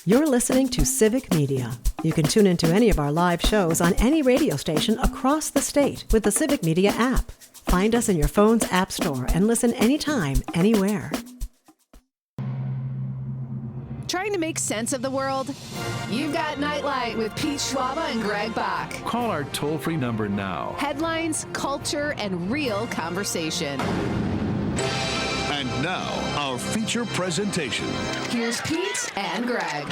You're listening to Civic Media. You can tune into any of our live shows on any radio station across the state with the Civic Media app. Find us in your phone's app store and listen anytime, anywhere. Trying to make sense of the world? You've got Nightlight with Pete Schwaba and Greg Bach. Call our toll-free number now. Headlines, culture, and real conversation. And now, our feature presentation. Here's Pete and Greg.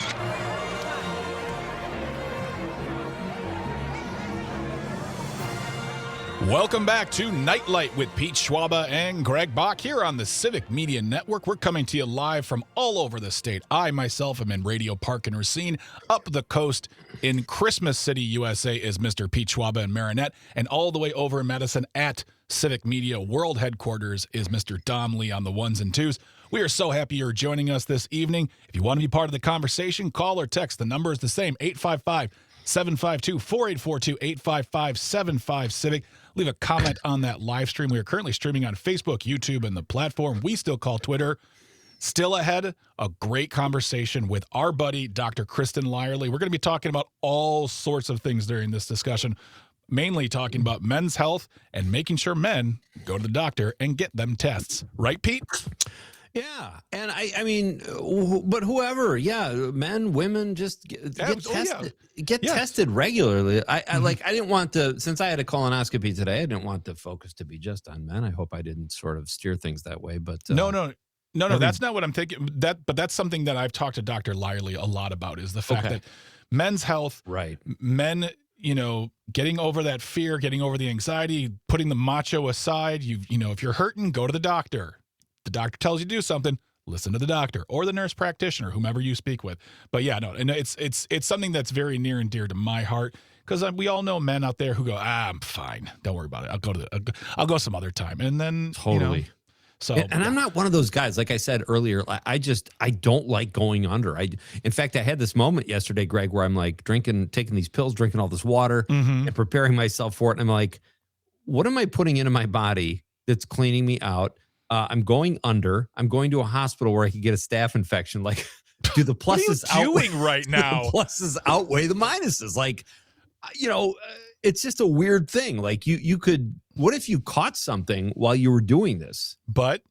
Welcome back to Nightlight with Pete Schwaba and Greg Bach here on the Civic Media Network. We're coming to you live from all over the state. I, myself, am in Radio Park and Racine. Up the coast in Christmas City, USA is Mr. Pete Schwaba and Marinette. And all the way over in Madison at Civic Media World Headquarters is Mr. Dom Lee on the ones and twos. We are so happy you're joining us this evening. If you want to be part of the conversation, call or text. The number is the same, 855-752-4842, 855-75-CIVIC. Leave a comment on that live stream. We are currently streaming on Facebook, YouTube, and the platform we still call Twitter. Still ahead, a great conversation with our buddy, Dr. Kristen Lyerly. We're going to be talking about all sorts of things during this discussion, mainly talking about men's health and making sure men go to the doctor and get them tests. Right, Pete? Yeah, and I mean, but whoever, men, women, just get tested, tested regularly. I didn't want to, since I had a colonoscopy today, I didn't want the focus to be just on men. I hope I didn't sort of steer things that way, but no, that's not what I'm thinking. But that's something that I've talked to Dr. Lyerly a lot about, is the fact that men's health, right? Men, getting over that fear, getting over the anxiety, putting the macho aside. If you're hurting, go to the doctor. The doctor tells you to do something, listen to the doctor or the nurse practitioner, whomever you speak with. But and it's something that's very near and dear to my heart, because we all know men out there who go, I'm fine, don't worry about it. I'll go some other time, and then totally. And I'm not one of those guys. Like I said earlier, I don't like going under. In fact, I had this moment yesterday, Greg, where I'm like taking these pills, drinking all this water, and preparing myself for it. And I'm like, what am I putting into my body that's cleaning me out? I'm going under. I'm going to a hospital where I could get a staph infection. Like, do the pluses right now? The pluses outweigh the minuses. Like, it's just a weird thing. Like, you could. What if you caught something while you were doing this? But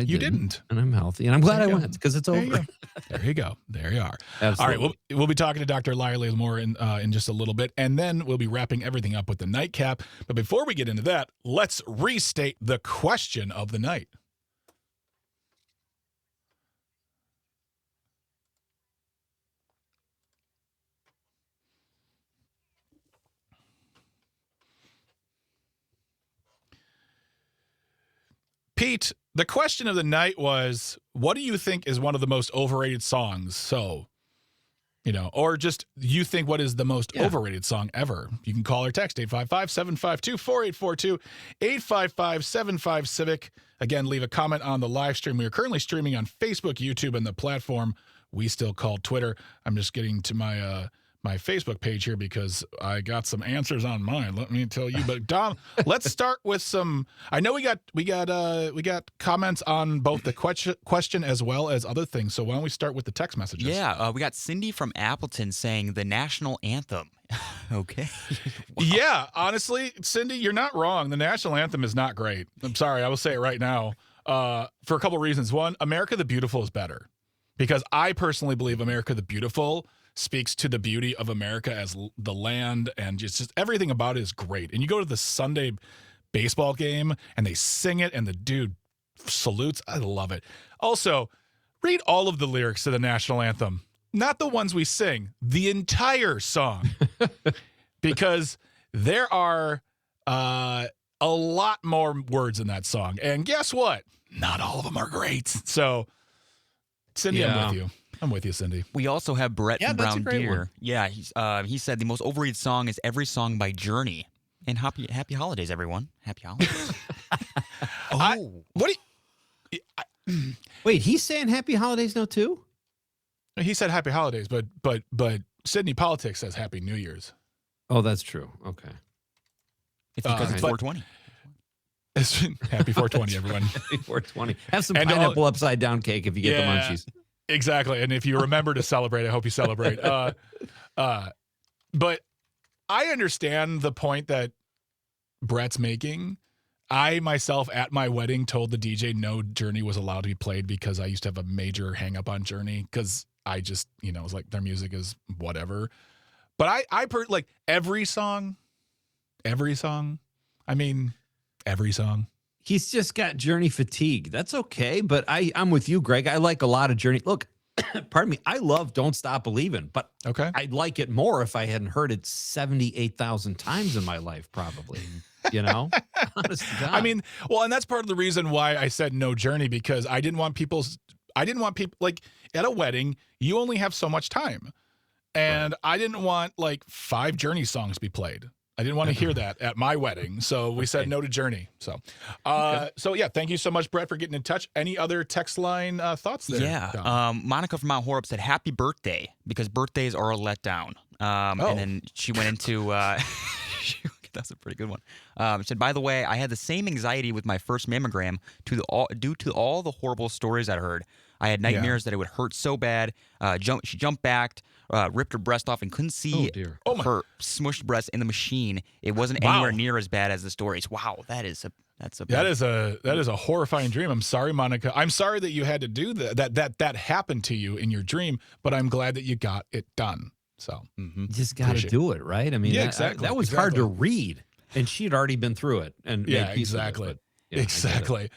you didn't, and I'm healthy, and I'm glad I went, because it's over. There you go. There you are. Absolutely. All right, we'll be talking to Dr. Lyerly more in just a little bit, and then we'll be wrapping everything up with the nightcap. But before we get into that, let's restate the question of the night. Pete, the question of the night was, what do you think is one of the most overrated songs? So, or just you think what is the most overrated song ever? You can call or text 855-752-4842, 855-75-CIVIC. Again, leave a comment on the live stream. We are currently streaming on Facebook, YouTube, and the platform we still call Twitter. I'm just getting to my Facebook page here because I got some answers on mine. Let me tell you. But Dom, let's start with some. I know we got comments on both the question as well as other things. So why don't we start with the text messages? Yeah, we got Cindy from Appleton saying the national anthem. Okay. Wow. Yeah, honestly, Cindy, you're not wrong. The national anthem is not great. I'm sorry, I will say it right now for a couple of reasons. One, America the Beautiful is better, because I personally believe America the Beautiful speaks to the beauty of America as the land, and just everything about it is great. And you go to the Sunday baseball game and they sing it and the dude salutes. I love it. Also, read all of the lyrics to the national anthem, not the ones we sing, the entire song, because there are a lot more words in that song. And guess what? Not all of them are great. So, Cindy, I'm with you. I'm with you, Cindy. We also have Brett from Brown Deer. One. Yeah, he said the most overrated song is every song by Journey. And happy holidays, everyone. Happy holidays. Wait, he's saying happy holidays now too? He said happy holidays, but Sydney Politics says happy New Year's. Oh, that's true. Okay. It's because it's 420. Happy 420, everyone. Happy 420. Have some pineapple upside down cake if you get the munchies. Exactly. And if you remember to celebrate, I hope you celebrate. But I understand the point that Brett's making. I myself at my wedding told the DJ no Journey was allowed to be played because I used to have a major hang up on Journey because I just, it was like their music is whatever. But I like every song. Every song. He's just got Journey fatigue. That's okay, but I'm with you, Greg. I like a lot of Journey. Look, pardon me, I love Don't Stop Believin', but okay, I'd like it more if I hadn't heard it 78,000 times in my life, probably. Honest to God. And that's part of the reason why I said no Journey, because I didn't want people like at a wedding, you only have so much time. And I didn't want like 5 Journey songs to be played. I didn't want to hear that at my wedding. So we said no to Journey. So, yeah, thank you so much, Brett, for getting in touch. Any other text line thoughts there? Yeah. Monica from Mount Horeb said, happy birthday, because birthdays are a letdown. And then she went into, that's a pretty good one. She said, by the way, I had the same anxiety with my first mammogram due to all the horrible stories I heard. I had nightmares that it would hurt so bad. She jumped back, ripped her breast off, and couldn't see her smushed breast in the machine. It wasn't anywhere near as bad as the stories. Wow, that is a horrifying dream. I'm sorry, Monica. I'm sorry that you had to do that happened to you in your dream, but I'm glad that you got it done. So you just got to do it, right? Exactly. That was hard to read, and she'd already been through it. And exactly. Exactly.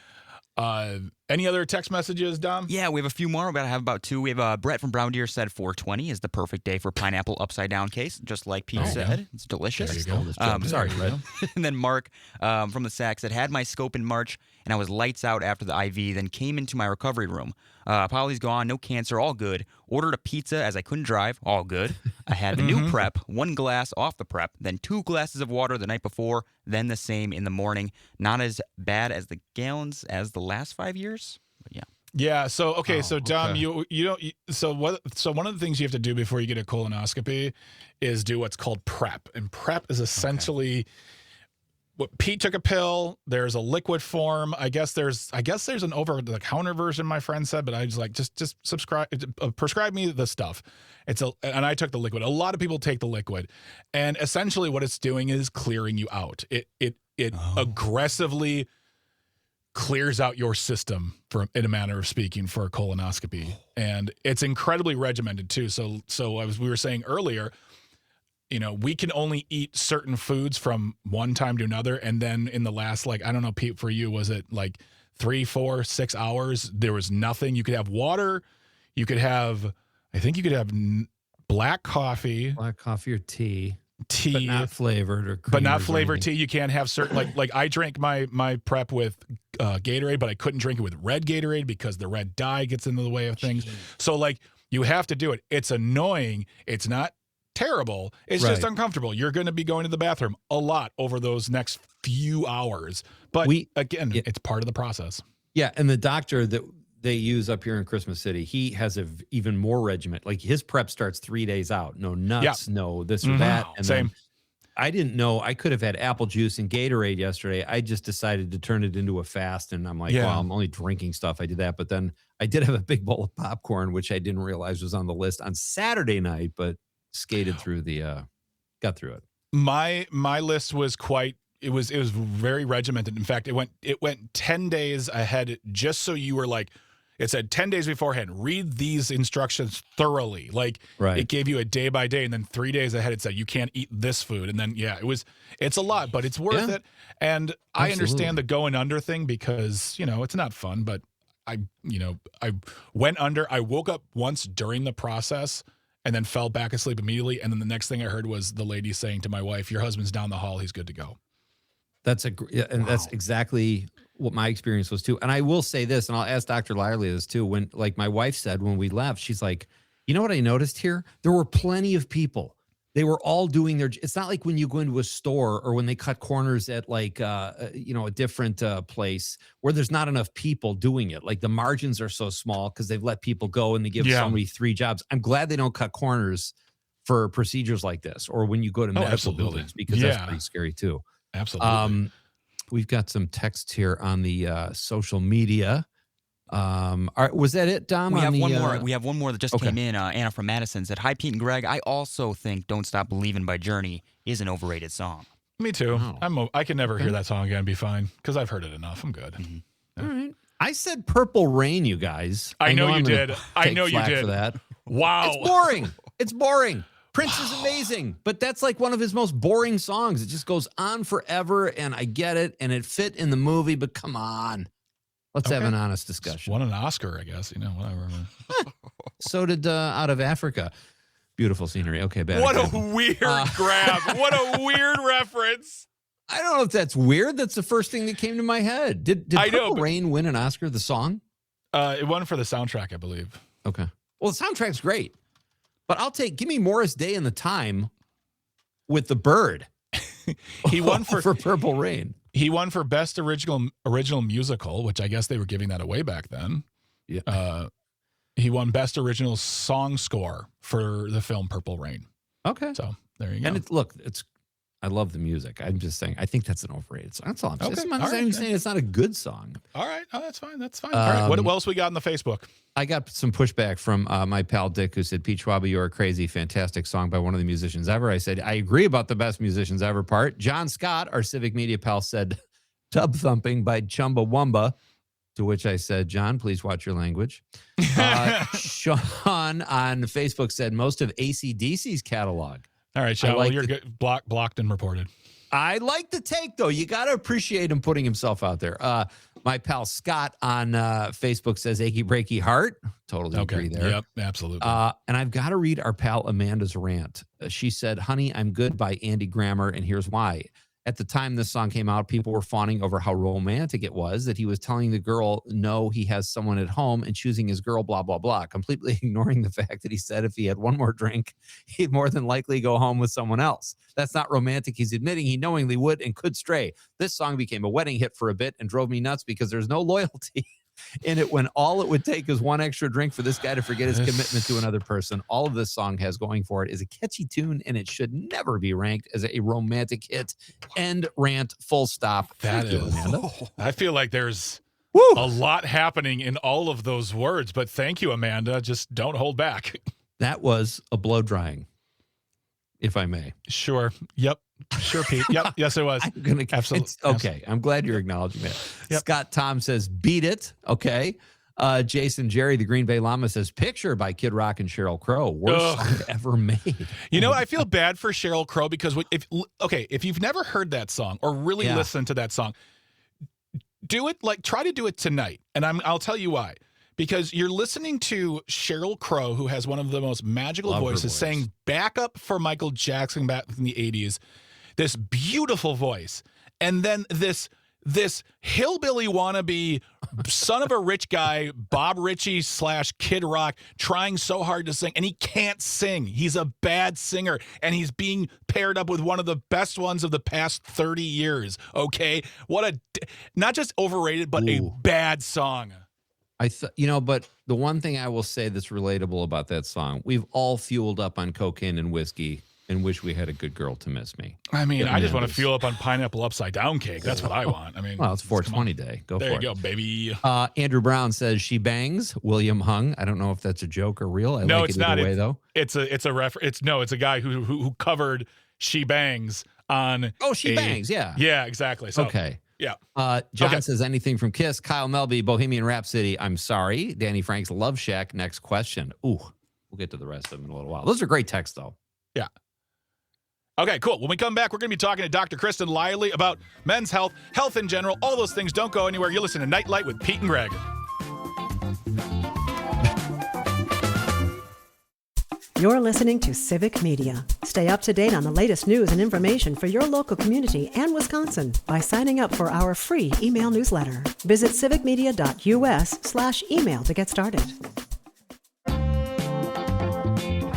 Any other text messages, Dom? Yeah, we have a few more. We're going to have about 2. We have Brett from Brown Deer said 420 is the perfect day for pineapple upside down case, just like Pete said. It's delicious. There you go. Sorry, Brett. And then Mark from the Sack said, had my scope in March, and I was lights out after the IV, then came into my recovery room. Polly's gone, no cancer, all good. Ordered a pizza as I couldn't drive, all good. I had the new prep, 1 glass off the prep, then 2 glasses of water the night before, then the same in the morning. Not as bad as the gallons as the last 5 years, but yeah. Yeah. So so Dom, you don't. So one of the things you have to do before you get a colonoscopy is do what's called prep, and prep is essentially. What Pete took a pill. There's a liquid form. I guess there's an over-the-counter version. My friend said, but I was like, just prescribe me the stuff. And I took the liquid. A lot of people take the liquid, and essentially what it's doing is clearing you out. It aggressively clears out your system, in a manner of speaking, for a colonoscopy, and it's incredibly regimented too. So as we were saying earlier. We can only eat certain foods from one time to another. And then in the last, I don't know, Pete, for you, was it 3, 4, 6 hours? There was nothing. You could have water. You could have, I think you could have black coffee. Black coffee or tea. But not flavored or creamers. But not flavored tea. You can't have certain, like I drank my prep with Gatorade, but I couldn't drink it with red Gatorade because the red dye gets into the way of things. So you have to do it. It's annoying. It's not terrible. It's just uncomfortable. You're going to be going to the bathroom a lot over those next few hours. But it's part of the process. Yeah, and the doctor that they use up here in Christmas City, he has a even more regiment. His prep starts 3 days out. No nuts, no this or that. And same. I didn't know. I could have had apple juice and Gatorade yesterday. I just decided to turn it into a fast, and I'm like, well, I'm only drinking stuff. I did that, but then I did have a big bowl of popcorn, which I didn't realize was on the list on Saturday night, but skated through got through it. My list was it was very regimented. In fact, it went 10 days ahead, just so you were it said 10 days beforehand, read these instructions thoroughly. It gave you a day by day, and then 3 days ahead it said you can't eat this food. And then it's a lot, but it's worth it. And I understand the going under thing because, it's not fun, but I went under. I woke up once during the process and then fell back asleep immediately. And then the next thing I heard was the lady saying to my wife, your husband's down the hall. He's good to go. That's exactly what my experience was too. And I will say this, and I'll ask Dr. Lyerly this too. When, my wife said when we left, she's like, you know what I noticed here? There were plenty of people. They were all doing it's not like when you go into a store or when they cut corners at a different place where there's not enough people doing it. The margins are so small because they've let people go and they give somebody 3 jobs. I'm glad they don't cut corners for procedures like this or when you go to medical buildings because that's pretty scary too. Absolutely. We've got some texts here on the social media. Was that it, Dom? We have one more. more. We have one more that just came in. Anna from Madison said, "Hi, Pete and Greg. I also think Don't Stop Believin' by Journey is an overrated song." Me too. Oh. I can never hear that song again and be fine because I've heard it enough. I'm good. All right. I said Purple Rain, you guys. I know you I'm gonna did. I know you flack did. for that. Wow. It's boring. It's boring. Prince is amazing, but that's like one of his most boring songs. It just goes on forever, and I get it, and it fit in the movie, but come on. Let's have an honest discussion. Won an Oscar, I guess. Whatever. So did Out of Africa. Beautiful scenery. Okay, bad. What example. a weird grab. What a weird reference. I don't know if that's weird. That's the first thing that came to my head. Did Purple Rain win an Oscar, the song? It won for the soundtrack, I believe. Okay. Well, the soundtrack's great. But give me Morris Day and the Time with the bird. He won for Purple Rain. He won for Best Original Musical, which I guess they were giving that away back then. Yeah. He won Best Original Song Score for the film Purple Rain. Okay. So there you go. And I love the music. I'm just saying, I think that's an overrated song. That's all I'm saying. Okay. I'm not saying it's not a good song. All right. Oh, that's fine. That's fine. All right. What else we got on the Facebook? I got some pushback from my pal Dick, who said, Pete Schwaba, you're a crazy, fantastic song by one of the musicians ever. I said, I agree about the best musicians ever part. John Scott, our civic media pal, said, Tub Thumping by Chumbawamba, to which I said, John, please watch your language. Sean on Facebook said, most of AC/DC's catalog. All right, Sean, you're good. Blocked and reported. I like the take, though. You got to appreciate him putting himself out there. My pal Scott on Facebook says, Achy Breaky Heart. Totally agree there. Yep, absolutely. And I've got to read our pal Amanda's rant. She said, Honey, I'm Good by Andy Grammer, and here's why. At the time this song came out, people were fawning over how romantic it was, that he was telling the girl, no, he has someone at home and choosing his girl, blah, blah, blah, completely ignoring the fact that he said if he had one more drink, he'd more than likely go home with someone else. That's not romantic. He's admitting he knowingly would and could stray. This song became a wedding hit for a bit and drove me nuts because there's no loyalty in it when all it would take is one extra drink for this guy to forget his commitment to another person. All of this song has going for it is a catchy tune, and it should never be ranked as a romantic hit. End rant, full stop. That is, Amanda. I feel like there's a lot happening in all of those words, but thank you, Amanda. Just don't hold back. That was a blow drying, if I may. Sure. Yep. Sure, Pete. Yep. Yes, it was. Absolutely. Okay. I'm glad you're acknowledging it. Yep. Scott Tom says, beat it. Okay. Jason Jerry, the Green Bay Llama, says, Picture by Kid Rock and Sheryl Crow. Worst song ever made. I feel bad for Sheryl Crow because if you've never heard that song or really listened to that song, try to do it tonight. And I'll tell you why. Because you're listening to Sheryl Crow, who has one of the most magical voices, saying backup for Michael Jackson back in the 80s, this beautiful voice. And then this hillbilly wannabe son of a rich guy, Bob Ritchie / Kid Rock, trying so hard to sing, and he can't sing. He's a bad singer, and he's being paired up with one of the best ones of the past 30 years, okay? Not just overrated, but a bad song. But the one thing I will say that's relatable about that song, we've all fueled up on cocaine and whiskey and wish we had a good girl to miss me. I mean, I just want to fuel up on pineapple upside down cake. That's what I want. I mean, well, it's 420 day. Go for it. There you go, baby. Andrew Brown says she bangs. William Hung. I don't know if that's a joke or real. No, like it's it either not. Way, though. It's a reference. It's a guy who covered She Bangs on. Oh, She Bangs. Yeah. Yeah, exactly. So, okay. Yeah. John says anything from Kiss. Kyle Melby, Bohemian Rhapsody. I'm sorry. Danny Frank's Love Shack. Next question. Ooh, we'll get to the rest of them in a little while. Those are great texts, though. Yeah. Okay, cool. When we come back, we're going to be talking to Dr. Kristen Lyerly about men's health, health in general, all those things. Don't go anywhere. You're listening to Nightlight with Pete and Greg. You're listening to Civic Media. Stay up to date on the latest news and information for your local community and Wisconsin by signing up for our free email newsletter. Visit civicmedia.us/email to get started.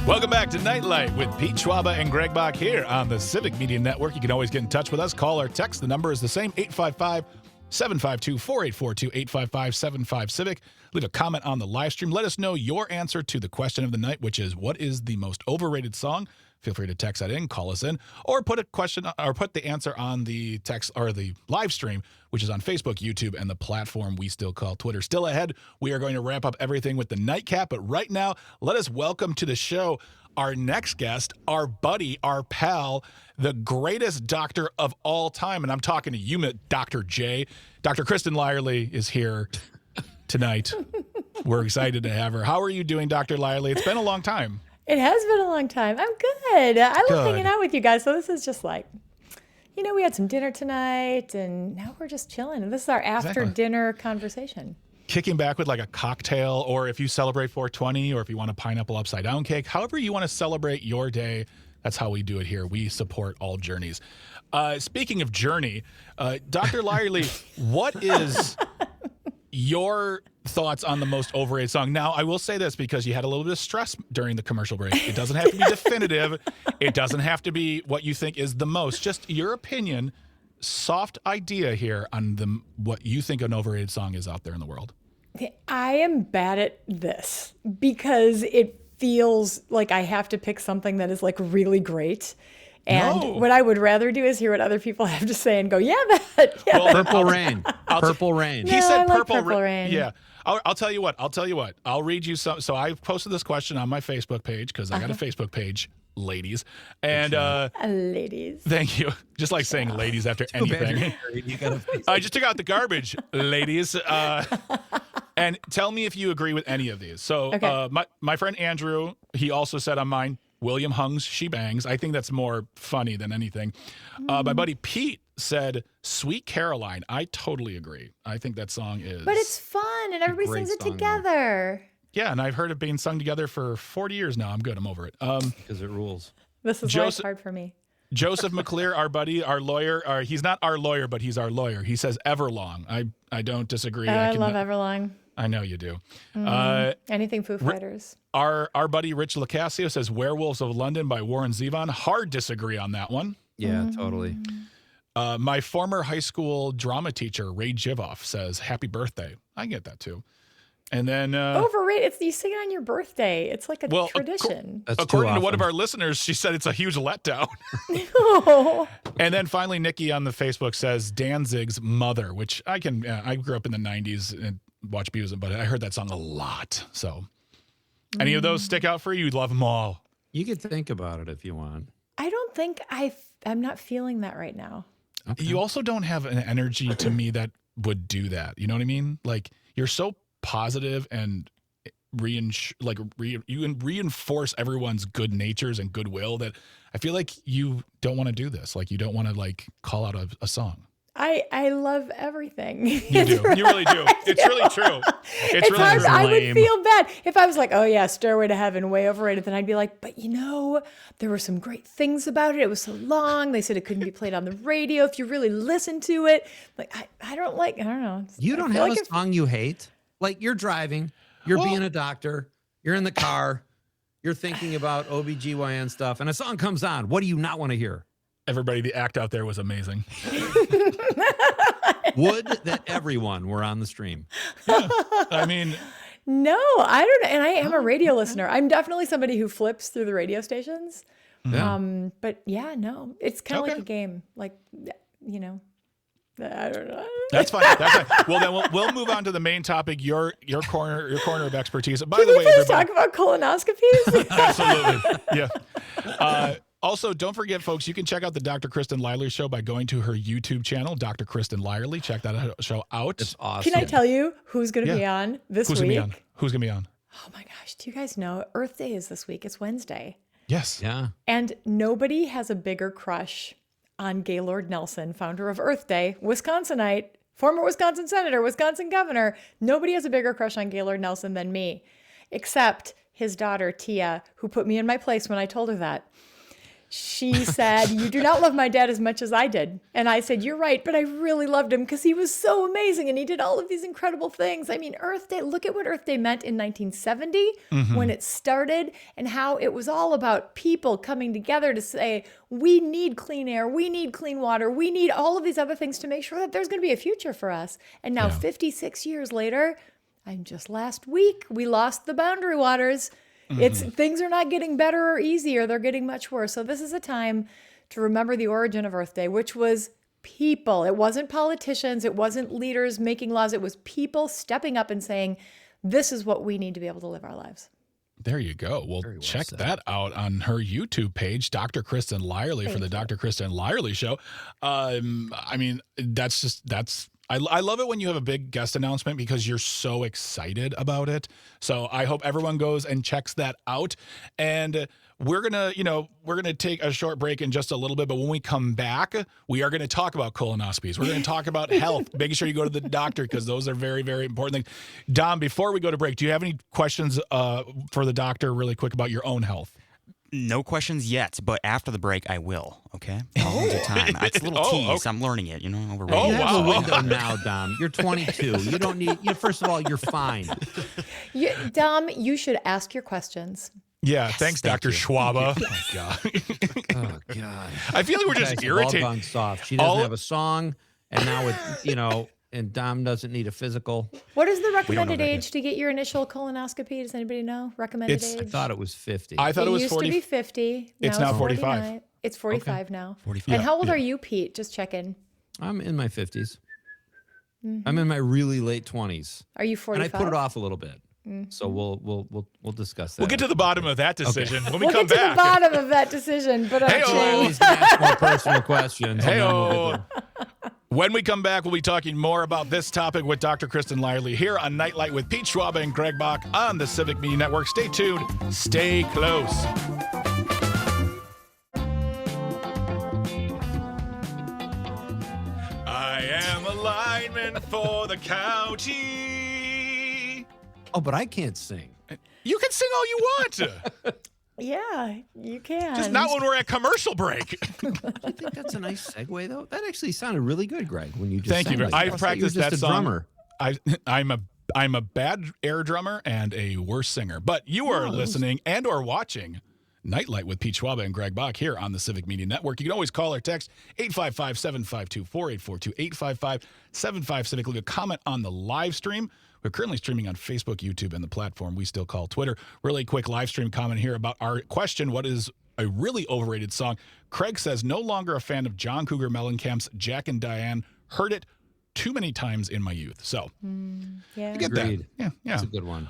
Welcome back to Nightlight with Pete Schwaba and Greg Bach here on the Civic Media Network. You can always get in touch with us. Call or text. The number is the same, 855-752-4842, 855-75-CIVIC. Leave a comment on the live stream. Let us know your answer to the question of the night, which is, what is the most overrated song? Feel free to text that in, call us in, or put a question or put the answer on the text or the live stream, which is on Facebook, YouTube, and the platform we still call Twitter. Still ahead, we are going to wrap up everything with the nightcap. But right now, let us welcome to the show our next guest, our buddy, our pal, the greatest doctor of all time. And I'm talking to you, Dr. J. Dr. Kristen Lyerly is here tonight. We're excited to have her. How are you doing, Dr. Lyerly? It's been a long time. It has been a long time. I'm good. I love hanging out with you guys. So this is just like, we had some dinner tonight, and now we're just chilling. And this is our after dinner conversation. Kicking back with like a cocktail, or if you celebrate 420, or if you want a pineapple upside down cake, however you want to celebrate your day, that's how we do it here. We support all journeys. Speaking of journey, Dr. Lyerly, what is your thoughts on the most overrated song? Now, I will say this because you had a little bit of stress during the commercial break. It doesn't have to be definitive. It doesn't have to be what you think is the most. Just your opinion, soft idea here on what you think an overrated song is out there in the world. I am bad at this because it feels like I have to pick something that is like really great. And what I would rather do is hear what other people have to say and go, yeah. Well, Purple Rain. Purple Rain. He said I like Purple Rain. Yeah. I'll tell you what. I'll read you some. So I posted this question on my Facebook page because I got a Facebook page, ladies. And ladies. Thank you. Just like saying ladies after anything. I just took out the garbage, ladies. And tell me if you agree with any of these. So my friend Andrew, he also said on mine, William Hung's She Bangs. I think that's more funny than anything. My buddy Pete said Sweet Caroline. I totally agree. I think that song is... But it's fun, and everybody sings it together. Yeah, and I've heard it being sung together for 40 years now. I'm good. I'm over it. Because it rules. This is why it's hard for me. Joseph McClear, our buddy, our lawyer. He's not our lawyer, but he's our lawyer. He says Everlong. I don't disagree. I love Everlong. I know you do. Anything Foo Fighters. Our buddy Rich Lacasio says Werewolves of London by Warren Zevon. Hard disagree on that one. Yeah, totally. My former high school drama teacher, Ray Jivoff, says Happy Birthday. I get that too. And then... overrated. You sing it on your birthday. It's like a tradition. According to one of our listeners, she said it's a huge letdown. And then finally, Nikki on the Facebook says Danzig's Mother, which I grew up in the 90s and watched music, but I heard that song a lot. So any of those stick out for you? You'd love them all. You could think about it if you want. I don't think I'm not feeling that right now. Okay. You also don't have an energy to me that would do that. You know what I mean? Like, you're so positive and you reinforce everyone's good natures and goodwill that I feel like you don't want to do this. Like, you don't want to like call out a song. I love everything. You do. You really do. It's really true. It's really hard. true. I would feel bad if I was like, oh yeah, Stairway to Heaven, way overrated. Then I'd be like, but there were some great things about it. It was so long. They said it couldn't be played on the radio if you really listen to it. Like I don't know. You don't have a song you hate? Like, you're driving, you're being a doctor, you're in the car, you're thinking about OBGYN stuff, and a song comes on. What do you not want to hear? Everybody, the act out there was amazing. Would that everyone were on the stream? Yeah. I mean... No, I don't know. And I am a radio listener. I'm definitely somebody who flips through the radio stations. Yeah. But yeah, no. It's kind of like a game. Like, I don't know. That's fine. Well, then we'll move on to the main topic. Your corner of expertise. By Can the we way, please talk about colonoscopies? Absolutely. Yeah. Also, don't forget, folks, you can check out the Dr. Kristen Lyerly show by going to her YouTube channel, Dr. Kristen Lyerly. Check that show out. It's awesome. Can I tell you who's going to be on this week? Who's going to be on? Oh my gosh. Do you guys know Earth Day is this week? It's Wednesday. Yes. Yeah. And nobody has a bigger crush on Gaylord Nelson, founder of Earth Day, Wisconsinite, former Wisconsin senator, Wisconsin governor. Nobody has a bigger crush on Gaylord Nelson than me, except his daughter, Tia, who put me in my place when I told her that. She said, you do not love my dad as much as I did. And I said, you're right, but I really loved him because he was so amazing and he did all of these incredible things. I mean, Earth Day, look at what Earth Day meant in 1970 when it started and how it was all about people coming together to say, we need clean air, we need clean water, we need all of these other things to make sure that there's going to be a future for us. And now 56 years later, just last week, we lost the Boundary Waters. Things are not getting better or easier. They're getting much worse. So this is a time to remember the origin of Earth Day, which was people. It wasn't politicians. It wasn't leaders making laws. It was people stepping up and saying, this is what we need to be able to live our lives. There you go. Well, check that out on her YouTube page, Dr. Kristen Lyerly, for the Dr. Kristen Lyerly Show. I mean, I love it when you have a big guest announcement because you're so excited about it. So I hope everyone goes and checks that out. And we're gonna take a short break in just a little bit, but when we come back, we are gonna talk about colonoscopies. We're gonna talk about health, making sure you go to the doctor because those are very, very important things. Dom, before we go to break, do you have any questions for the doctor really quick about your own health? No questions yet, but after the break, I will. Okay, I'll hold your time. It's a little tease. Okay. I'm learning it. Over radio. You have a window now, Dom. You're 22. You don't need. First of all, you're fine. Dom, you should ask your questions. Yeah, yes, thanks, Dr. Schwaba. Oh, my God. Oh, God. I feel like we're just irritated. All gone soft. She doesn't have a song, and now and Dom doesn't need a physical. What is the recommended age to get your initial colonoscopy? Does anybody know? Recommended age? I thought it was 50. I thought it was 40. It used to be 50. It's now 45. It's 45 now. 45. And how old are you, Pete? Just checking. I'm in my 50s. Mm-hmm. I'm in my really late 20s. Are you 45? And I put it off a little bit. So we'll discuss that. We'll get to the bottom of that decision when we we'll come get back. to the bottom of that decision, but always ask more personal questions. When we come back, we'll be talking more about this topic with Dr. Kristen Lyerly here on Nightlight with Pete Schwaba and Greg Bach on the Civic Media Network. Stay tuned. Stay close. I am a lineman for the county. Oh, but I can't sing. You can sing all you want. Yeah, you can. Just not when we're at commercial break. I think that's a nice segue, though. That actually sounded really good, Greg, when you just Thank you. I've practiced that song. Drummer. I'm a bad air drummer and a worse singer. But you are listening and or watching Nightlight with Pete Schwaba and Greg Bach here on the Civic Media Network. You can always call or text 855-752-4842, 855-75-CIVIC. Leave a comment on the live stream. We're currently streaming on Facebook, YouTube, and the platform we still call Twitter. Really quick live stream comment here about our question. What is a really overrated song? Craig says, no longer a fan of John Cougar Mellencamp's Jack and Diane. Heard it too many times in my youth. So, yeah. I get Agreed. that. Yeah. That's a good one.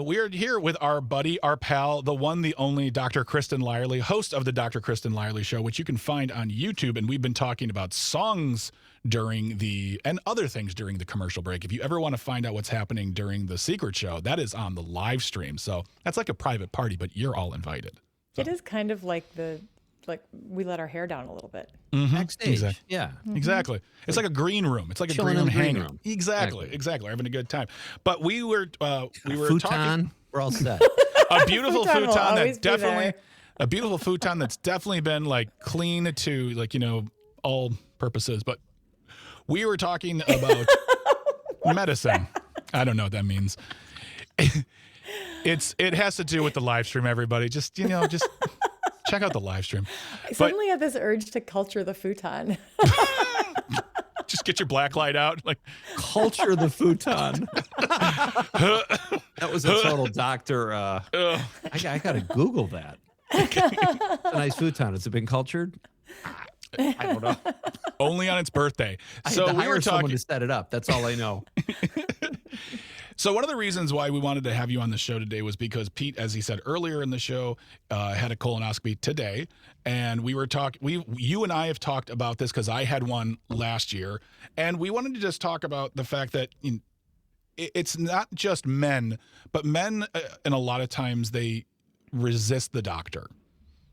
We are here with our buddy, our pal, the one, the only Dr. Kristen Lyerly, host of the Dr. Kristen Lyerly Show, which you can find on YouTube. And we've been talking about songs and other things during the commercial break. If you ever want to find out what's happening during the Secret Show, that is on the live stream. So that's like a private party, but you're all invited. So. It is kind of like we let our hair down a little bit. Mm-hmm. Backstage. Exactly. Yeah. Mm-hmm. Exactly. It's like a green room. It's like a green room hangout. Exactly. We're having a good time. But we were futon, talking. We're all set. A beautiful futon that's definitely been like clean to all purposes. But we were talking about medicine. I don't know what that means. It has to do with the live stream, everybody. Just check out the live stream. I suddenly had this urge to culture the futon. Just get your black light out. Like culture the futon. That was a total doctor. I got to Google that. It's a nice futon. Has it been cultured? I don't know. Only on its birthday. So we were talking someone to set it up. That's all I know. So one of the reasons why we wanted to have you on the show today was because Pete, as he said earlier in the show, had a colonoscopy today, and we were talking. You and I have talked about this because I had one last year, and we wanted to just talk about the fact that it's not just men, but men, and a lot of times they resist the doctor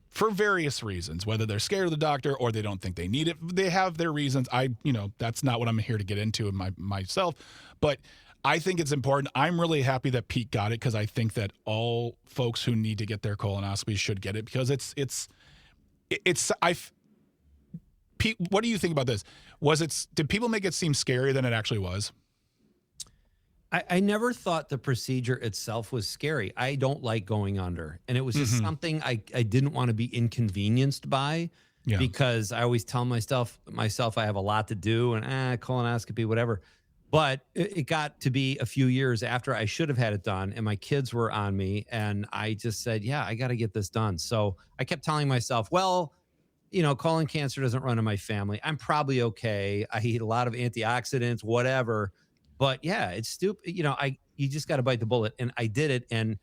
for various reasons, whether they're scared of the doctor or they don't think they need it. They have their reasons. That's not what I'm here to get into myself, but I think it's important. I'm really happy that Pete got it because I think that all folks who need to get their colonoscopy should get it because Pete, what do you think about this? Did people make it seem scarier than it actually was? I never thought the procedure itself was scary. I don't like going under. And it was just something I didn't want to be inconvenienced by because I always tell myself I have a lot to do and colonoscopy, whatever. But it got to be a few years after I should have had it done, and my kids were on me, and I just said, yeah, I got to get this done. So I kept telling myself, well, colon cancer doesn't run in my family. I'm probably okay. I eat a lot of antioxidants, whatever. But yeah, it's stupid. You just got to bite the bullet. And I did it. And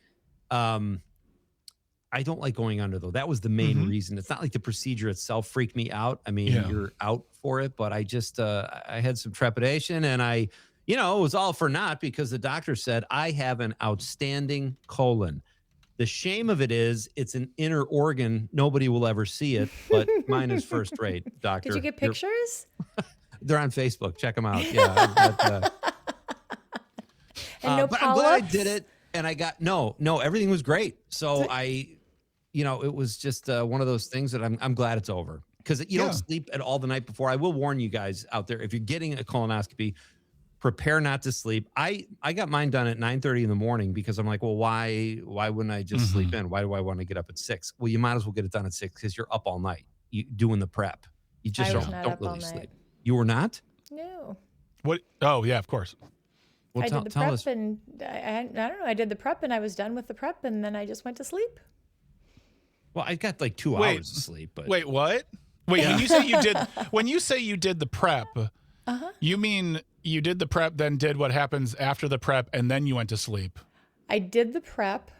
I don't like going under, though. That was the main reason. It's not like the procedure itself freaked me out. I mean, you're out for it, but I just, I had some trepidation, and it was all for naught because the doctor said I have an outstanding colon. The shame of it is it's an inner organ. Nobody will ever see it, but mine is first rate, doctor. Did you get pictures? They're on Facebook. Check them out. Yeah. And no but polyps? I'm glad I did it. And I got, no, everything was great. So it was just one of those things that I'm glad it's over, because you don't sleep at all the night before. I will warn you guys out there, if you're getting a colonoscopy, prepare not to sleep. I got mine done at 9:30 in the morning because I'm like, well, why wouldn't I just sleep in? Why do I want to get up at 6? Well, you might as well get it done at 6 because you're up all night doing the prep. You just don't really sleep. You were not? No. What? Oh, yeah, of course. Well, I did the prep, and I don't know. I did the prep, and I was done with the prep, and then I just went to sleep. Well, I got like 2 hours of sleep. But wait, what? Wait, when you say you did the prep, you mean you did the prep, then did what happens after the prep, and then you went to sleep? I did the prep.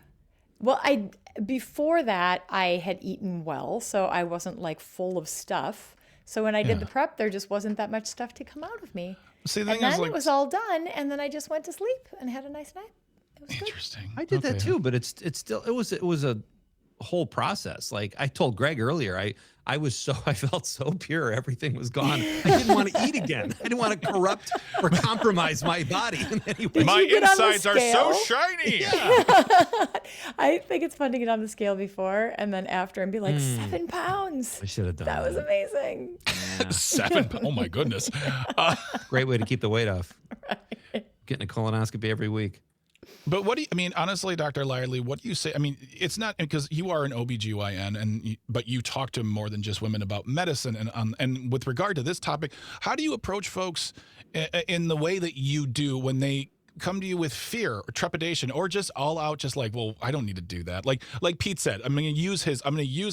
Well, before that, I had eaten well, so I wasn't like full of stuff. So when I did the prep, there just wasn't that much stuff to come out of me. See, and then it was all done, and then I just went to sleep and had a nice night. It was interesting. Good. I did that too, but it's still it was a whole process. Like I told Greg earlier, I felt so pure. Everything was gone. I didn't want to eat again. I didn't want to corrupt or compromise my body in any way. My insides are so shiny. Yeah. I think it's fun to get on the scale before and then after and be like 7 pounds. I should have done that. Was amazing. Yeah. 7. Oh my goodness. Great way to keep the weight off. Right. Getting a colonoscopy every week. But honestly, Dr. Lyerly, what do you say? I mean, it's not because you are an OBGYN, but you talk to more than just women about medicine. And with regard to this topic, how do you approach folks in the way that you do when they come to you with fear or trepidation or just all out, just like, well, I don't need to do that. Like Pete said, I'm going to use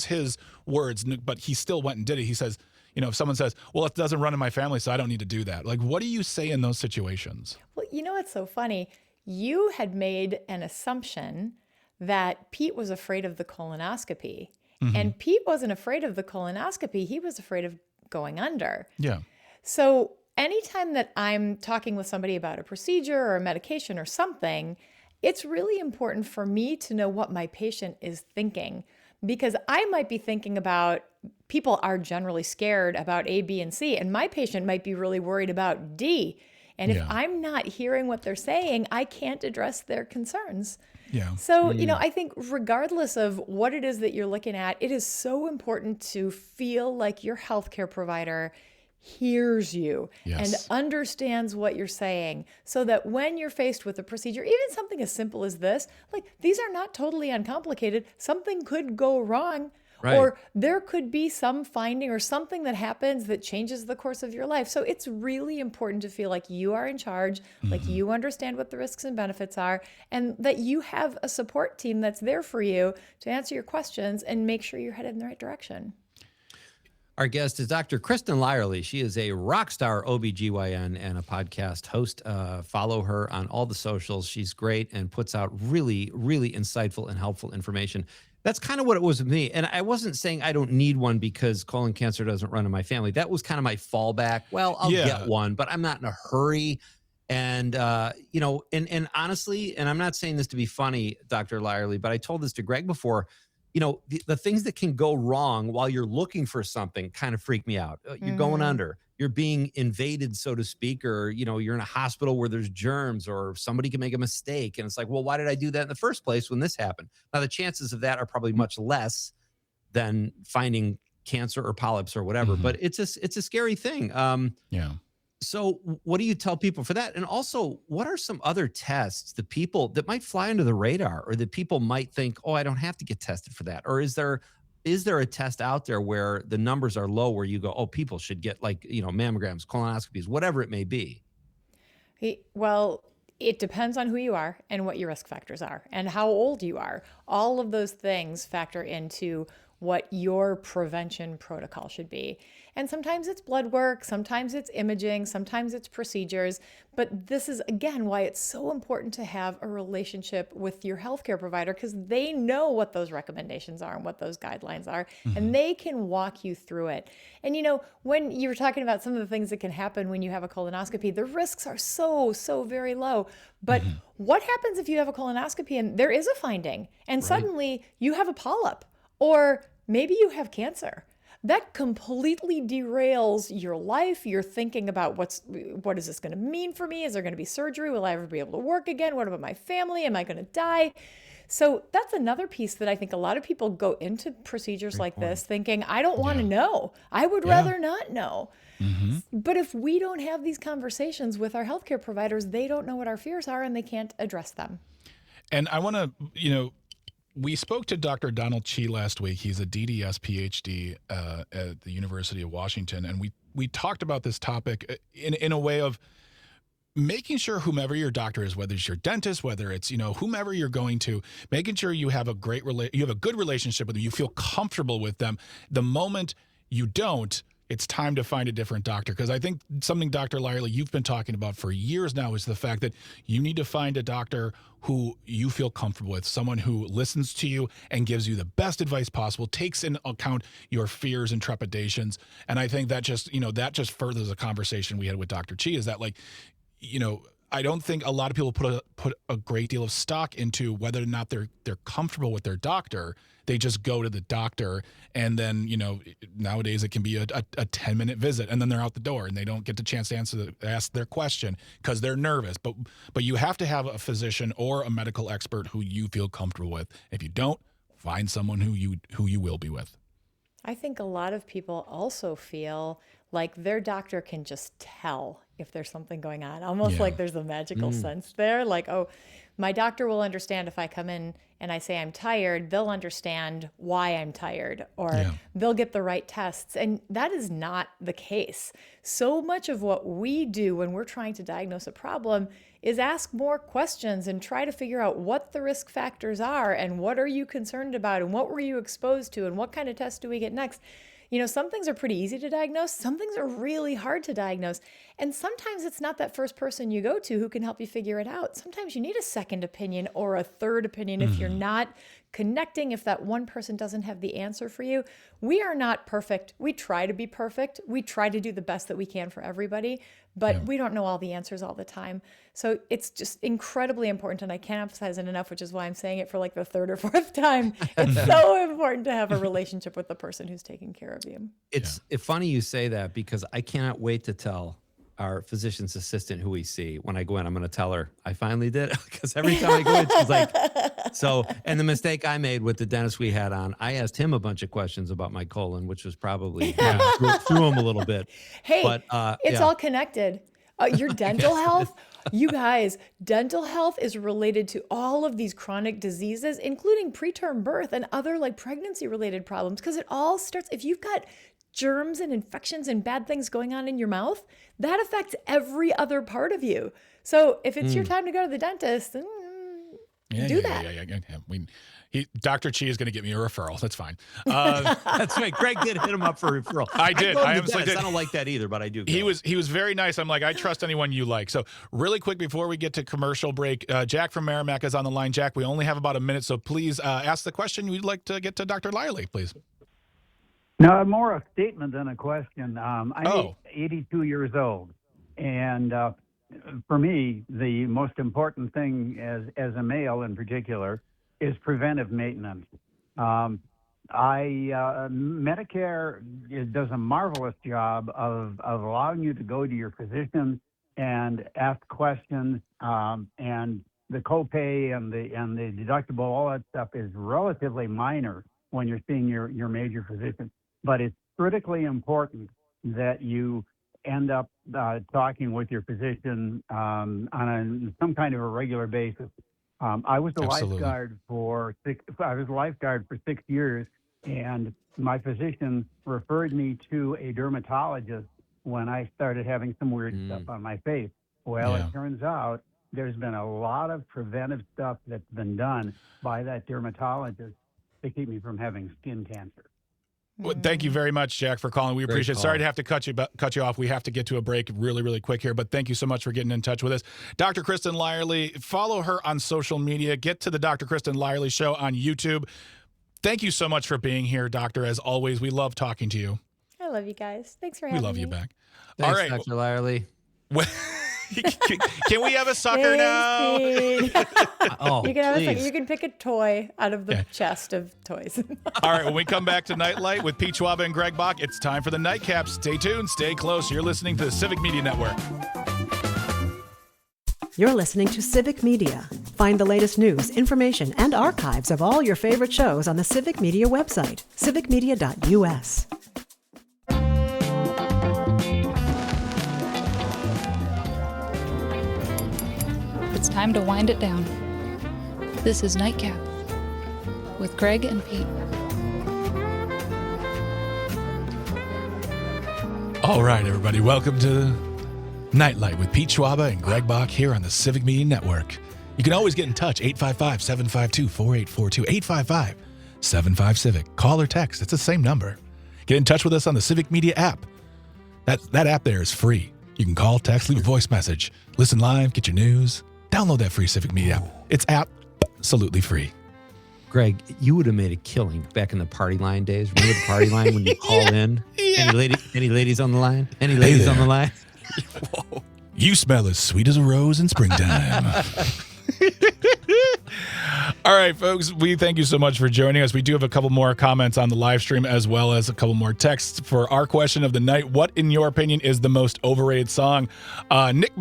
his words, but he still went and did it. He says, if someone says, well, it doesn't run in my family, so I don't need to do that. Like, what do you say in those situations? Well, what's so funny? You had made an assumption that Pete was afraid of the colonoscopy. And Pete wasn't afraid of the colonoscopy. He was afraid of going under. Yeah. So anytime that I'm talking with somebody about a procedure or a medication or something, it's really important for me to know what my patient is thinking, because I might be thinking about, people are generally scared about A, B, and C, and my patient might be really worried about D. And if I'm not hearing what they're saying, I can't address their concerns. Yeah. So, I think regardless of what it is that you're looking at, it is so important to feel like your healthcare provider hears you and understands what you're saying, so that when you're faced with a procedure, even something as simple as this, like, these are not totally uncomplicated. Something could go wrong. Right. Or there could be some finding or something that happens that changes the course of your life. So it's really important to feel like you are in charge, like you understand what the risks and benefits are, and that you have a support team that's there for you to answer your questions and make sure you're headed in the right direction. Our guest is Dr. Kristen Lyerly. She is a rock star OBGYN and a podcast host. Follow her on all the socials. She's great and puts out really, really insightful and helpful information. That's kind of what it was with me. And I wasn't saying I don't need one because colon cancer doesn't run in my family. That was kind of my fallback. Well, I'll get one, but I'm not in a hurry. And, and honestly, and I'm not saying this to be funny, Dr. Lyerly, but I told this to Greg before, the things that can go wrong while you're looking for something kind of freak me out. You're going under. You're being invaded, so to speak, or, you're in a hospital where there's germs or somebody can make a mistake. And it's like, well, why did I do that in the first place when this happened? Now, the chances of that are probably much less than finding cancer or polyps or whatever, but it's a scary thing. So what do you tell people for that? And also, what are some other tests that people that might fly under the radar, or that people might think, oh, I don't have to get tested for that? Or is there a test out there where the numbers are low, where you go, oh, people should get mammograms, colonoscopies, whatever it may be? Well, it depends on who you are and what your risk factors are and how old you are. All of those things factor into what your prevention protocol should be. And sometimes it's blood work, sometimes it's imaging, sometimes it's procedures. But this is, again, why it's so important to have a relationship with your healthcare provider, because they know what those recommendations are and what those guidelines are, and they can walk you through it. And, when you were talking about some of the things that can happen when you have a colonoscopy, the risks are so very low. But what happens if you have a colonoscopy and there is a finding and suddenly you have a polyp, or maybe you have cancer? That completely derails your life. You're thinking about what is this going to mean for me? Is there going to be surgery? Will I ever be able to work again? What about my family? Am I going to die? So that's another piece that I think a lot of people go into procedures like this thinking, I don't want to know. I would rather not know. But if we don't have these conversations with our healthcare providers, they don't know what our fears are and they can't address them. And I want to, we spoke to Dr. Donald Chi last week. He's a DDS PhD at the University of Washington. And we talked about this topic in a way of making sure whomever your doctor is, whether it's your dentist, whether it's, whomever you're going to, making sure you have a you have a good relationship with them, you feel comfortable with them. The moment you don't, it's time to find a different doctor. Because I think something, Dr. Lyerly, you've been talking about for years now is the fact that you need to find a doctor who you feel comfortable with, someone who listens to you and gives you the best advice possible, takes into account your fears and trepidations. And I think that just furthers a conversation we had with Dr. Chi, is that I don't think a lot of people put a great deal of stock into whether or not they're comfortable with their doctor. They just go to the doctor, and then nowadays it can be a 10-minute visit, and then they're out the door, and they don't get the chance to ask their question because they're nervous. But you have to have a physician or a medical expert who you feel comfortable with. If you don't, find someone who you will be with. I think a lot of people also feel like their doctor can just tell if there's something going on, almost like there's a magical sense there. Like, oh, my doctor will understand if I come in and I say I'm tired, they'll understand why I'm tired, or they'll get the right tests. And that is not the case. So much of what we do when we're trying to diagnose a problem is ask more questions and try to figure out what the risk factors are and what are you concerned about and what were you exposed to and what kind of tests do we get next. Some things are pretty easy to diagnose. Some things are really hard to diagnose. And sometimes it's not that first person you go to who can help you figure it out. Sometimes you need a second opinion or a third opinion if you're not connecting, if that one person doesn't have the answer for you. We are not perfect. We try to be perfect. We try to do the best that we can for everybody, but we don't know all the answers all the time. So it's just incredibly important, and I can't emphasize it enough, which is why I'm saying it for like the third or fourth time. It's so important to have a relationship with the person who's taking care of you. It's funny you say that, because I cannot wait to tell our physician's assistant who we see when I go in. I'm going to tell her I finally did it, because every time I go in, she's like, so, and the mistake I made with the dentist we had on, I asked him a bunch of questions about my colon, which was probably threw him a little bit. Hey, but, it's all connected. Your dental health, you guys, dental health is related to all of these chronic diseases, including preterm birth and other like pregnancy related problems, because it all starts, if you've got germs and infections and bad things going on in your mouth, that affects every other part of you. So if it's your time to go to the dentist, do that. Dr. Chi is going to get me a referral. That's fine. That's right. Greg did hit him up for a referral. I did. I don't like that either, but I do. He was very nice. I'm like, I trust anyone you like. So really quick before we get to commercial break, Jack from Merrimack is on the line. Jack, we only have about a minute, so please ask the question you'd like to get to Dr. Lyerly, please. No, more a statement than a question. I'm 82 years old, and for me, the most important thing as a male in particular is preventive maintenance. Medicare does a marvelous job of allowing you to go to your physician and ask questions, and the copay and the deductible, all that stuff is relatively minor when you're seeing your major physician. But it's critically important that you end up talking with your physician on some kind of a regular basis. I was a lifeguard for 6 years, and my physician referred me to a dermatologist when I started having some weird stuff on my face. Well, Yeah. it turns out there's been a lot of preventive stuff that's been done by that dermatologist to keep me from having skin cancer. Well, thank you very much, Jack, for calling. We Great appreciate it. call. Sorry to have to cut you off. We have to get to a break really, really quick here, but thank you so much for getting in touch with us. Dr. Kristen Lyerly, follow her on social media. Get to the Dr. Kristen Lyerly Show on YouTube. Thank you so much for being here, Doctor. As always, we love talking to you. I love you guys. Thanks for We having me. love you back. Thanks, All right. Dr. Lyerly. Can we have a sucker now? Pete. Oh, You can have a second. please. You can pick a toy out of the Yeah. chest of toys. All right, when we come back to Nightlight with Pete Schwab and Greg Bach, it's time for the Nightcap. Stay tuned, stay close. You're listening to the Civic Media Network. You're listening to Civic Media. Find the latest news, information, and archives of all your favorite shows on the Civic Media website, civicmedia.us. It's time to wind it down. This is Nightcap with Greg and Pete. All right, everybody, welcome to Nightlight with Pete Schwaba and Greg Bach here on the Civic Media Network. You can always get in touch, 855-752-4842, 855-75-CIVIC. Call or text, it's the same number. Get in touch with us on the Civic Media app. That app there is free. You can call, text, leave a voice message, listen live, get your news. Download that free Civic Media app. It's absolutely free. Greg, you would have made a killing back in the party line days. Remember the party line when you call in? Yeah. Any ladies on the line? Any ladies on the line? Whoa. You smell as sweet as a rose in springtime. All right, folks, we thank you so much for joining us. We do have a couple more comments on the live stream as well as a couple more texts for our question of the night. What, in your opinion, is the most overrated song? Nick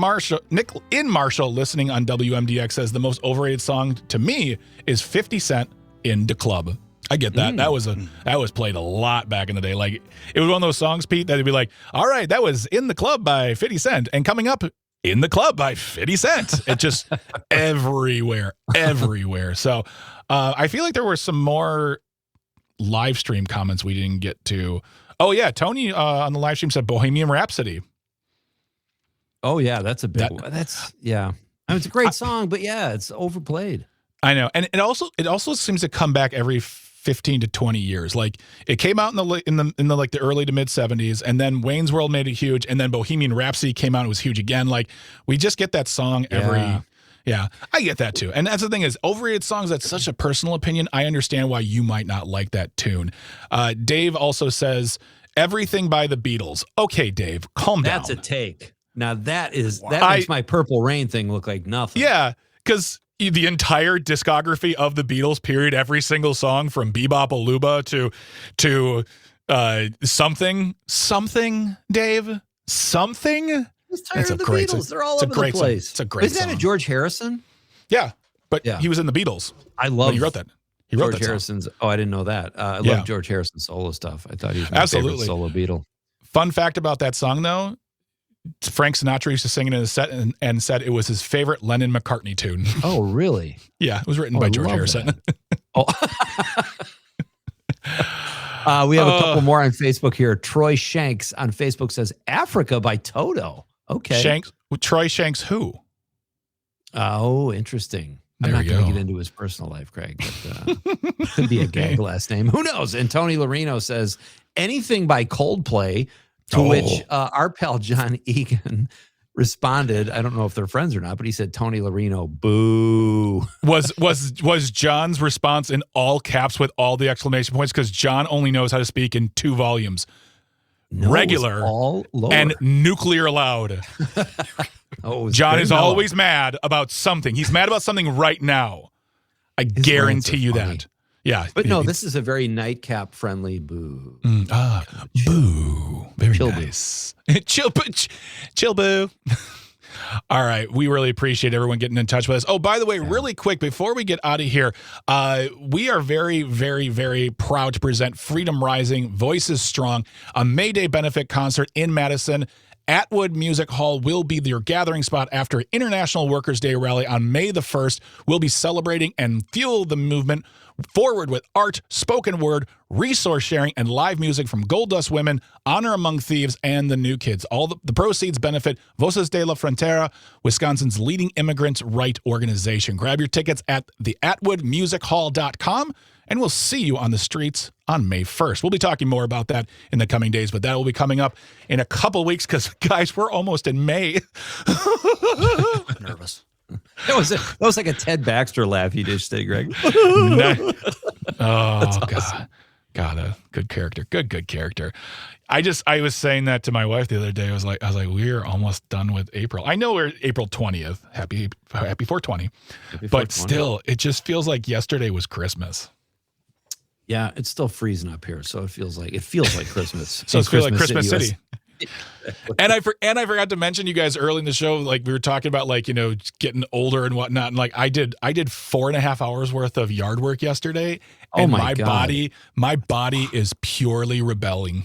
in Marshall, listening on WMDX, says the most overrated song to me is 50 Cent in the Club. I get that. That was played a lot back in the day. Like, it was one of those songs, Pete, that'd be like, all right, that was In the Club by 50 Cent, and coming up, In the Club by 50 Cent. It just everywhere. So I feel like there were some more live stream comments we didn't get to. Oh, yeah. Tony on the live stream said Bohemian Rhapsody. Oh, yeah. That's a big one. That's, yeah. I mean, it's a great song, but yeah, it's overplayed. I know. And it also seems to come back every 15 to 20 years. Like, it came out in the like the early to mid 70s, and then Wayne's World made it huge, and then Bohemian Rhapsody came out and it was huge again. Like, we just get that song every Yeah, I get that too. And that's the thing is, overrated songs, that's such a personal opinion. I understand why you might not like that tune. Dave also says Everything by the Beatles. Okay, Dave, calm down. That's a take. Now that makes my Purple Rain thing look like nothing. Yeah, because the entire discography of the Beatles, period, every single song from Bebop Aluba to something, Dave, something. That's a great Beatles. They're all over the place. It's a great song. Isn't that a George Harrison? Yeah, but he was in the Beatles. I love. He wrote that. George Harrison's. Oh, I didn't know that. I love George Harrison's solo stuff. I thought he was my favorite solo Beatle. Fun fact about that song, though. Frank Sinatra used to sing it in a set and said it was his favorite Lennon-McCartney tune. Oh, really? Yeah, it was written by George Harrison. Oh. We have a couple more on Facebook here. Troy Shanks on Facebook says Africa by Toto. Okay. Troy Shanks who? Oh, interesting. There I'm not going to get into his personal life, Craig, but could be a gag last name. Who knows? And Tony Larino says anything by Coldplay, to which our pal John Egan responded. I don't know if they're friends or not, but he said, Tony Larino, boo. Was John's response in all caps with all the exclamation points? Because John only knows how to speak in 2 volumes. No, regular all lower. And nuclear loud. John is always mad about something. He's mad about something right now. I guarantee you that. Yeah. But no, this is a very nightcap friendly boo. Boo. Very chill nice. Chill boo. All right. We really appreciate everyone getting in touch with us. Oh, by the way, really quick, before we get out of here, we are very, very, very proud to present Freedom Rising Voices Strong, a May Day benefit concert in Madison Atwood Music Hall will be your gathering spot after International Workers' Day rally on May the 1st. We'll be celebrating and fuel the movement forward with art, spoken word, resource sharing, and live music from Gold Dust Women, Honor Among Thieves, and the New Kids. All the proceeds benefit Voces de la Frontera, Wisconsin's leading immigrants' right organization. Grab your tickets at theatwoodmusichall.com, and we'll see you on the streets on May 1st. We'll be talking more about that in the coming days, but that will be coming up in a couple weeks because, guys, we're almost in May. I'm nervous. That was like a Ted Baxter laugh you just did, Greg. Oh, awesome. God, a good character. Good character. I was saying that to my wife the other day. I was like, we're almost done with April. I know we're April 20th. Happy 420. But still, it just feels like yesterday was Christmas. Yeah, it's still freezing up here, so it feels like Christmas. So it feels like Christmas City. And I forgot to mention, you guys, early in the show, like we were talking about, like, you know, getting older and whatnot, and like I did 4.5 hours worth of yard work yesterday, and my body is purely rebelling.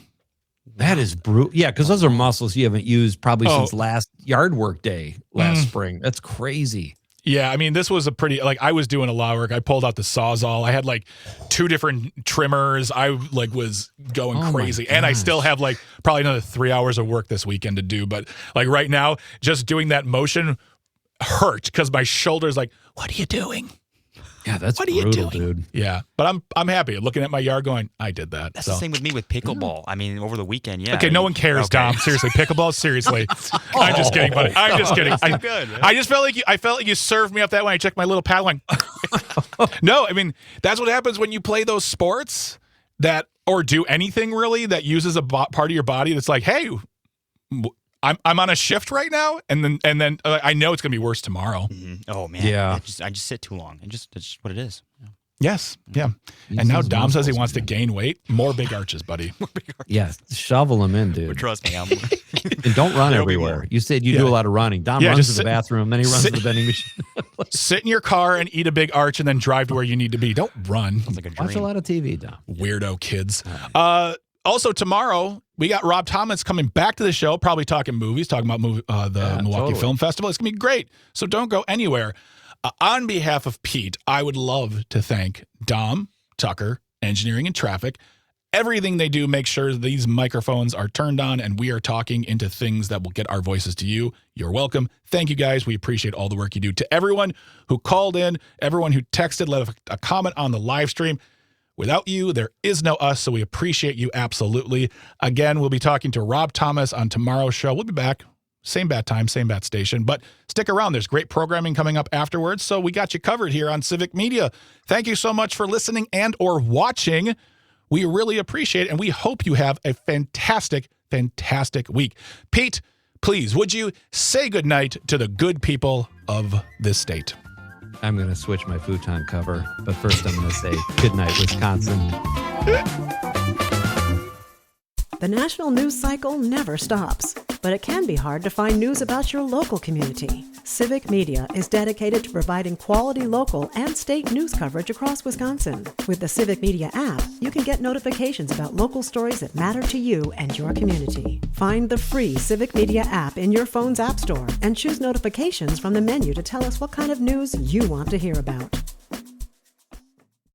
That is brutal. Yeah, because those are muscles you haven't used probably since last yard work day last spring. That's crazy. Yeah, I mean, this was I was doing a lot of work. I pulled out the Sawzall. I had like 2 different trimmers. I was going crazy. And I still have like probably another 3 hours of work this weekend to do. But like right now, just doing that motion hurt because my shoulder's like, what are you doing? Yeah, that's brutal, dude. Yeah, but I'm happy looking at my yard going, I did that. That's the same with me with pickleball. I mean, over the weekend, yeah. Okay, no one cares, Dom. Seriously, pickleball, seriously. I'm just kidding, buddy. I'm just kidding. I just felt like you served me up that way. I checked my little paddle. No, I mean, that's what happens when you play those sports or do anything really that uses a part of your body that's like, hey, I'm on a shift right now, and then I know it's gonna be worse tomorrow. Mm-hmm. Oh man, yeah. I just sit too long, and it's just what it is. Yeah. Yes, yeah. And now Dom says he wants to gain weight. More big arches, buddy. More big arches. Yeah, shovel them in, dude. But trust me, and don't run everywhere. You said you do a lot of running. Dom runs to the bathroom, then he runs to the vending machine. Sit in your car and eat a big arch, and then drive to where you need to be. Don't run. Sounds like a dream. Watch a lot of TV, Dom. Weirdo kids. Also, tomorrow, we got Rob Thomas coming back to the show, probably talking movies, talking about the Milwaukee Film Festival. It's going to be great, so don't go anywhere. On behalf of Pete, I would love to thank Dom, Tucker, Engineering and Traffic. Everything they do makes sure these microphones are turned on and we are talking into things that will get our voices to you. You're welcome. Thank you, guys. We appreciate all the work you do. To everyone who called in, everyone who texted, left a comment on the live stream, without you, there is no us, so we appreciate you absolutely. Again, we'll be talking to Rob Thomas on tomorrow's show. We'll be back, same bat time, same bat station, but stick around. There's great programming coming up afterwards, so we got you covered here on Civic Media. Thank you so much for listening and or watching. We really appreciate it, and we hope you have a fantastic, fantastic week. Pete, please, would you say goodnight to the good people of this state? I'm going to switch my futon cover, but first I'm going to say goodnight, Wisconsin. The national news cycle never stops, but it can be hard to find news about your local community. Civic Media is dedicated to providing quality local and state news coverage across Wisconsin. With the Civic Media app, you can get notifications about local stories that matter to you and your community. Find the free Civic Media app in your phone's app store and choose notifications from the menu to tell us what kind of news you want to hear about.